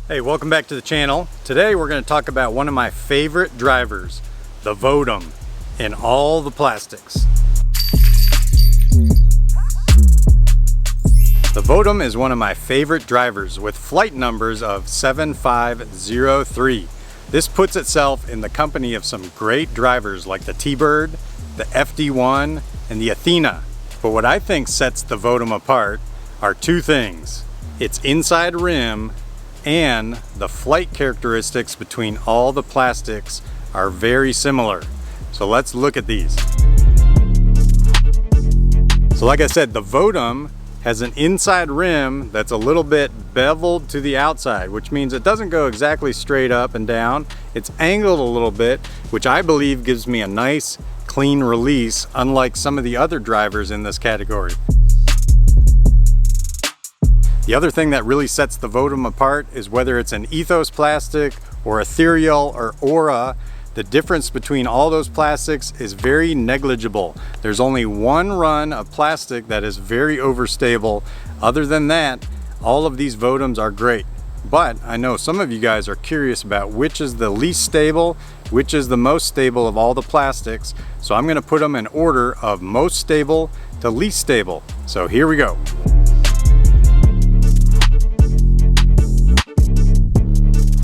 Hey, welcome back to the channel. Today we're going to talk about one of my favorite drivers, the VOTUM, in all the plastics. The VOTUM is one of my favorite drivers with flight numbers of 7503. This puts itself in the company of some great drivers like the T-Bird, the FD1, and the Athena. But what I think sets the VOTUM apart are two things: its inside rim and the flight characteristics between all the plastics are very similar. So let's look at these. So like I said, the VOTUM has an inside rim that's a little bit beveled to the outside, which means it doesn't go exactly straight up and down. It's angled a little bit, which I believe gives me a nice clean release, unlike some of the other drivers in this category. The other thing that really sets the VOTUM apart is whether it's an ethos plastic or ethereal or aura. The difference between all those plastics is very negligible. There's only one run of plastic that is very overstable. Other than that, all of these VOTUMs are great. But I know some of you guys are curious about which is the least stable, which is the most stable of all the plastics. So I'm going to put them in order of most stable to least stable. So here we go.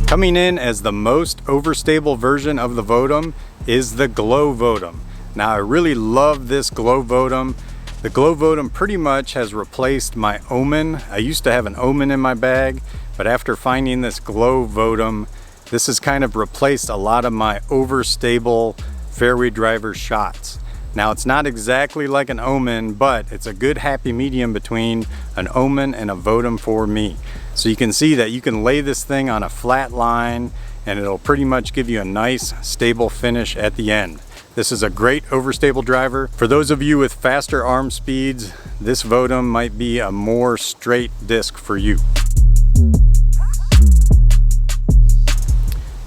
Coming in as the most overstable version of the VOTUM is the Glow VOTUM. Now I really love this Glow VOTUM. The Glow VOTUM pretty much has replaced my Omen. I used to have an Omen in my bag, but after finding this Glow VOTUM, this has kind of replaced a lot of my overstable fairway driver shots. Now it's not exactly like an Omen, but it's a good happy medium between an Omen and a VOTUM for me. So you can see that you can lay this thing on a flat line and it'll pretty much give you a nice stable finish at the end. This is a great overstable driver. For those of you with faster arm speeds, this VOTUM might be a more straight disc for you.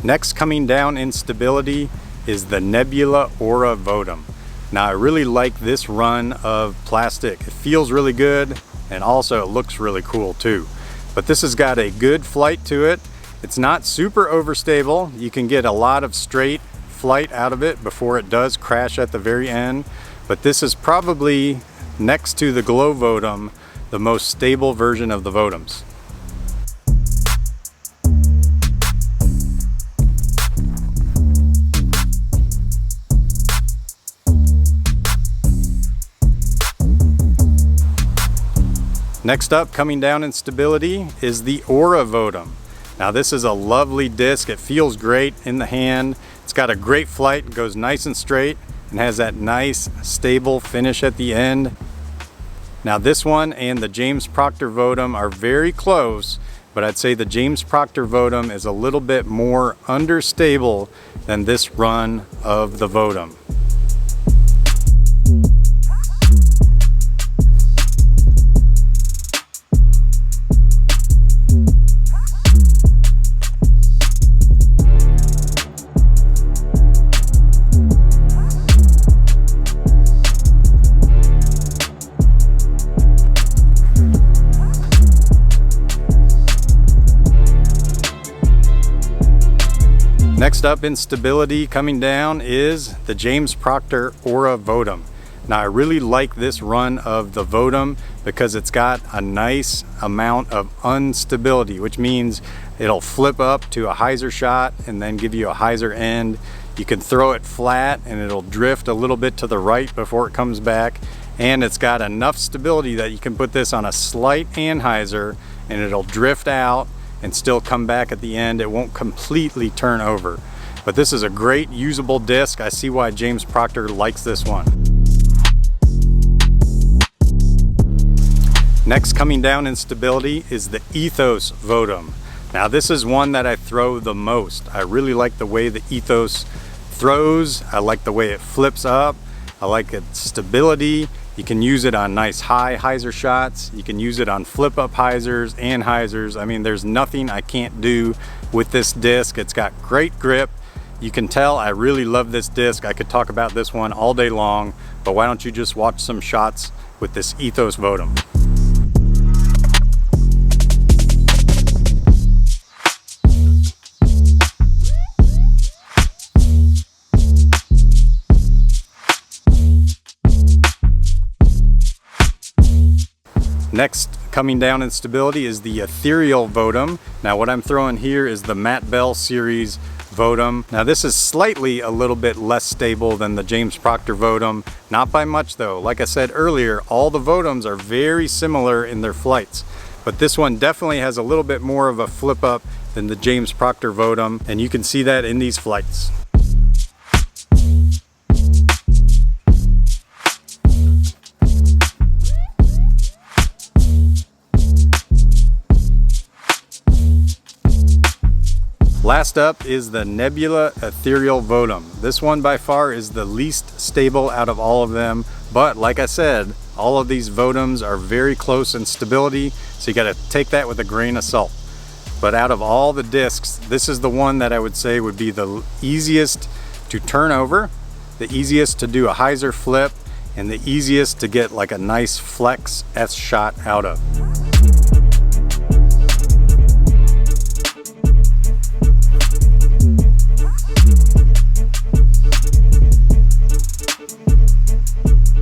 Next, coming down in stability is the Nebula Aura VOTUM. Now I really like this run of plastic. It feels really good and also it looks really cool too. But this has got a good flight to it. It's not super overstable. You can get a lot of straight flight out of it before it does crash at the very end. But this is probably, next to the Glow VOTUM, the most stable version of the VOTUMs. Next up, coming down in stability, is the Aura VOTUM. Now this is a lovely disc. It feels great in the hand. It's got a great flight, it goes nice and straight, and has that nice stable finish at the end. Now this one and the James Proctor VOTUM are very close, but I'd say the James Proctor VOTUM is a little bit more understable than this run of the VOTUM. Next up in stability, coming down, is the James Proctor Aura VOTUM. Now I really like this run of the VOTUM because it's got a nice amount of instability, which means it'll flip up to a hyzer shot and then give you a hyzer end. You can throw it flat and it'll drift a little bit to the right before it comes back. And it's got enough stability that you can put this on a slight anhyzer and it'll drift out and still come back at the end. It won't completely turn over. But this is a great usable disc. I see why James Proctor likes this one. Next, coming down in stability, is the Ethos VOTUM. Now this is one that I throw the most. I really like the way the Ethos throws. I like the way it flips up. I like its stability. You can use it on nice high hyzer shots. You can use it on flip up hyzers and hyzers. I mean, there's nothing I can't do with this disc. It's got great grip. You can tell I really love this disc. I could talk about this one all day long, but why don't you just watch some shots with this Ethos VOTUM. Next, coming down in stability is the ethereal VOTUM. Now what I'm throwing here is the Matt Bell series VOTUM. Now this is slightly a little bit less stable than the James Proctor VOTUM. Not by much though. Like I said earlier, all the VOTUMs are very similar in their flights. But this one definitely has a little bit more of a flip up than the James Proctor VOTUM, and you can see that in these flights. Last up is the Nebula Ethereal VOTUM. This one by far is the least stable out of all of them, but like I said, all of these VOTUMs are very close in stability, so you gotta take that with a grain of salt. But out of all the discs, this is the one that I would say would be the easiest to turn over, the easiest to do a hyzer flip, and the easiest to get like a nice flex S shot out of.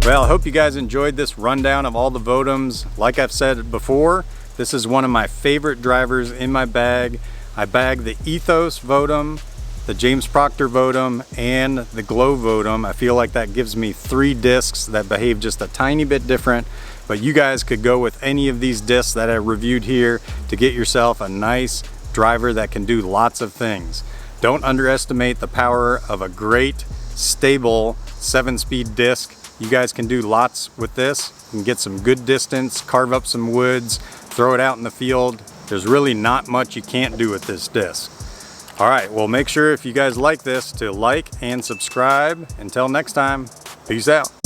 Well, I hope you guys enjoyed this rundown of all the VOTUMs. Like I've said before, this is one of my favorite drivers in my bag. I bag the Ethos VOTUM, the James Proctor VOTUM, and the Glow VOTUM. I feel like that gives me 3 discs that behave just a tiny bit different, but you guys could go with any of these discs that I reviewed here to get yourself a nice driver that can do lots of things. Don't underestimate the power of a great, stable 7-speed disc. You guys can do lots with this. You can get some good distance, carve up some woods, throw it out in the field. There's really not much you can't do with this disc. All right, well, make sure if you guys like this to like and subscribe. Until next time, peace out.